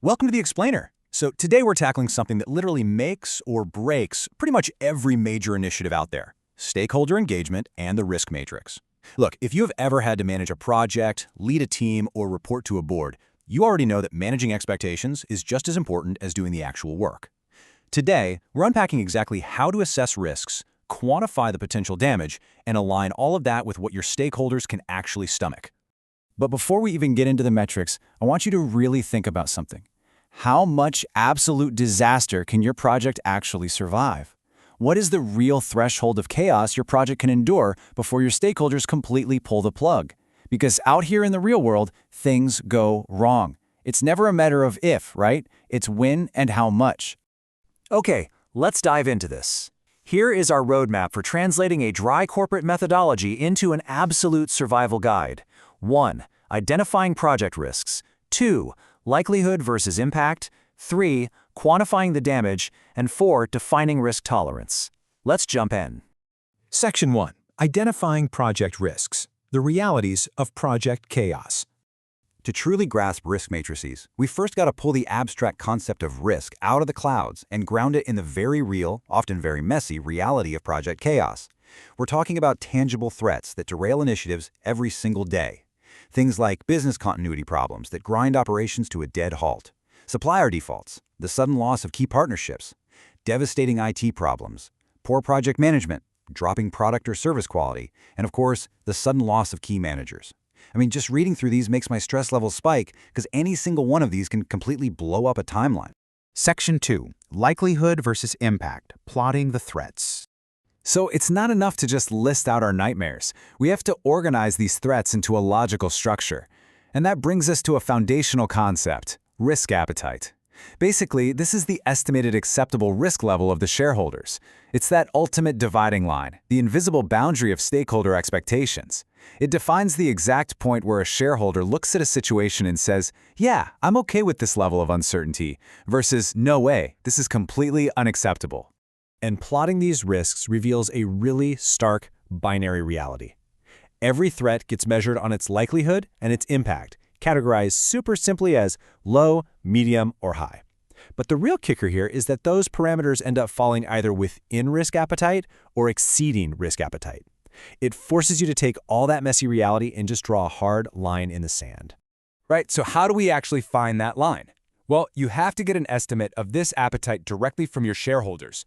Welcome to the Explainer. So today we're tackling something that literally makes or breaks pretty much every major initiative out there: stakeholder engagement and the risk matrix. Look, if you have ever had to manage a project, lead a team, or report to a board, you already know that managing expectations is just as important as doing the actual work. Today, we're unpacking exactly how to assess risks, quantify the potential damage, and align all of that with what your stakeholders can actually stomach. But before we even get into the metrics, I want you to really think about something. How much absolute disaster can your project actually survive? What is the real threshold of chaos your project can endure before your stakeholders completely pull the plug? Because out here in the real world, things go wrong. It's never a matter of if, right? It's when and how much. Okay, let's dive into this. Here is our roadmap for translating a dry corporate methodology into an absolute survival guide. 1. Identifying project risks. 2. Likelihood versus impact. 3. Quantifying the damage. And 4. Defining risk tolerance. Let's jump in. Section 1. Identifying project risks. The realities of project chaos. To truly grasp risk matrices, we first got to pull the abstract concept of risk out of the clouds and ground it in the very real, often very messy, reality of project chaos. We're talking about tangible threats that derail initiatives every single day. Things like business continuity problems that grind operations to a dead halt, supplier defaults, the sudden loss of key partnerships, devastating IT problems, poor project management, dropping product or service quality, and of course, the sudden loss of key managers. Just reading through these makes my stress levels spike because any single one of these can completely blow up a timeline. Section 2. Likelihood versus impact. Plotting the threats. So it's not enough to just list out our nightmares. We have to organize these threats into a logical structure. And that brings us to a foundational concept: risk appetite. Basically, this is the estimated acceptable risk level of the shareholders. It's that ultimate dividing line, the invisible boundary of stakeholder expectations. It defines the exact point where a shareholder looks at a situation and says, "Yeah, I'm okay with this level of uncertainty," versus "No way, this is completely unacceptable." And plotting these risks reveals a really stark binary reality. Every threat gets measured on its likelihood and its impact, categorized super simply as low, medium, or high. But the real kicker here is that those parameters end up falling either within risk appetite or exceeding risk appetite. It forces you to take all that messy reality and just draw a hard line in the sand. Right, so how do we actually find that line? Well, you have to get an estimate of this appetite directly from your shareholders.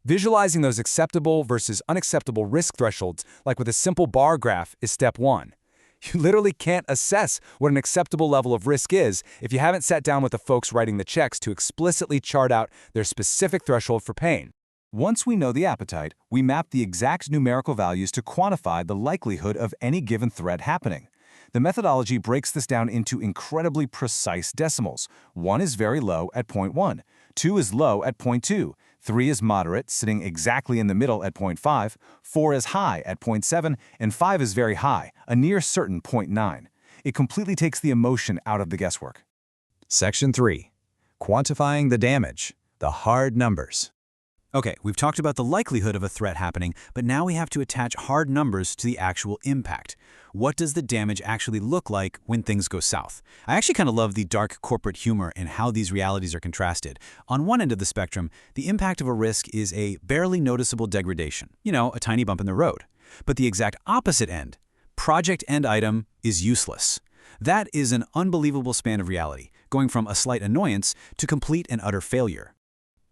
Visualizing those acceptable versus unacceptable risk thresholds, like with a simple bar graph, is step 1. You literally can't assess what an acceptable level of risk is if you haven't sat down with the folks writing the checks to explicitly chart out their specific threshold for pain. Once we know the appetite, we map the exact numerical values to quantify the likelihood of any given threat happening. The methodology breaks this down into incredibly precise decimals. 1 is very low at 0.1, 2 is low at 0.2, 3 is moderate, sitting exactly in the middle at 0.5, 4 is high at 0.7, and 5 is very high, a near certain 0.9. It completely takes the emotion out of the guesswork. Section 3. Quantifying the damage. The hard numbers. Okay, we've talked about the likelihood of a threat happening, but now we have to attach hard numbers to the actual impact. What does the damage actually look like when things go south? I actually kind of love the dark corporate humor and how these realities are contrasted. On one end of the spectrum, the impact of a risk is a barely noticeable degradation, a tiny bump in the road. But the exact opposite end, project end item, is useless. That is an unbelievable span of reality, going from a slight annoyance to complete and utter failure.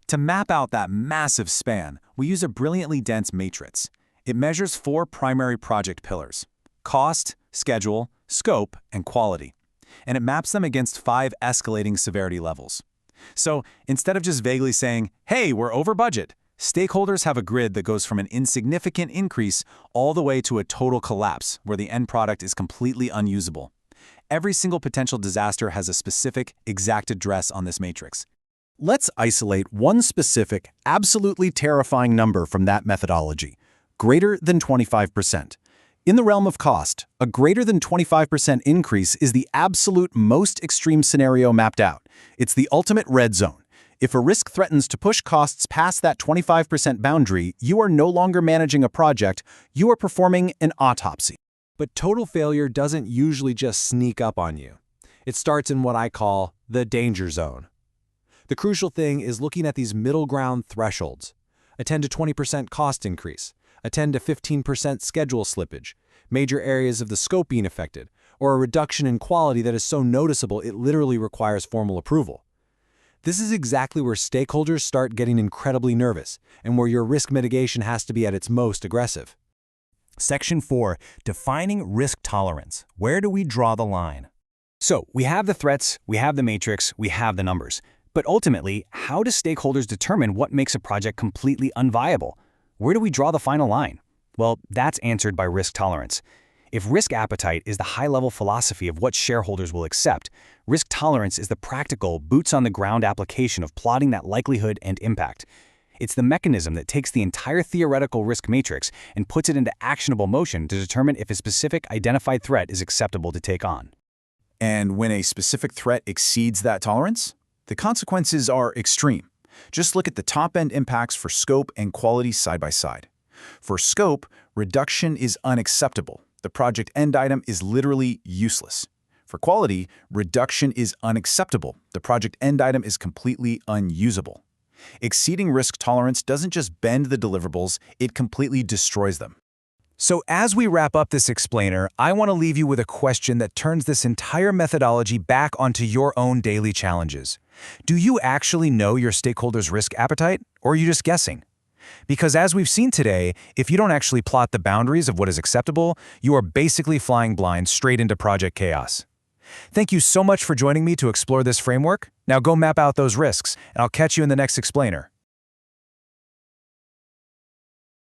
To map out that massive span, we use a brilliantly dense matrix. It measures 4 primary project pillars: cost, schedule, scope, and quality. And it maps them against 5 escalating severity levels. So instead of just vaguely saying, "Hey, we're over budget," stakeholders have a grid that goes from an insignificant increase all the way to a total collapse, where the end product is completely unusable. Every single potential disaster has a specific, exact address on this matrix. Let's isolate one specific, absolutely terrifying number from that methodology: greater than 25%. In the realm of cost, a greater than 25% increase is the absolute most extreme scenario mapped out. It's the ultimate red zone. If a risk threatens to push costs past that 25% boundary, you are no longer managing a project, you are performing an autopsy. But total failure doesn't usually just sneak up on you. It starts in what I call the danger zone. The crucial thing is looking at these middle ground thresholds. A 10 to 20% cost increase, a 10 to 15% schedule slippage, major areas of the scope being affected, or a reduction in quality that is so noticeable it literally requires formal approval. This is exactly where stakeholders start getting incredibly nervous and where your risk mitigation has to be at its most aggressive. Section 4. Defining risk tolerance. Where do we draw the line? So, we have the threats, we have the matrix, we have the numbers. But ultimately, how do stakeholders determine what makes a project completely unviable? Where do we draw the final line? Well, that's answered by risk tolerance. If risk appetite is the high-level philosophy of what shareholders will accept, risk tolerance is the practical, boots-on-the-ground application of plotting that likelihood and impact. It's the mechanism that takes the entire theoretical risk matrix and puts it into actionable motion to determine if a specific identified threat is acceptable to take on. And when a specific threat exceeds that tolerance, the consequences are extreme. Just look at the top-end impacts for scope and quality side by side. For scope, reduction is unacceptable. The project end item is literally useless. For quality, reduction is unacceptable. The project end item is completely unusable. Exceeding risk tolerance doesn't just bend the deliverables, it completely destroys them. So as we wrap up this explainer, I want to leave you with a question that turns this entire methodology back onto your own daily challenges. Do you actually know your stakeholders' risk appetite, or are you just guessing? Because as we've seen today, if you don't actually plot the boundaries of what is acceptable, you are basically flying blind straight into project chaos. Thank you so much for joining me to explore this framework. Now go map out those risks, and I'll catch you in the next explainer.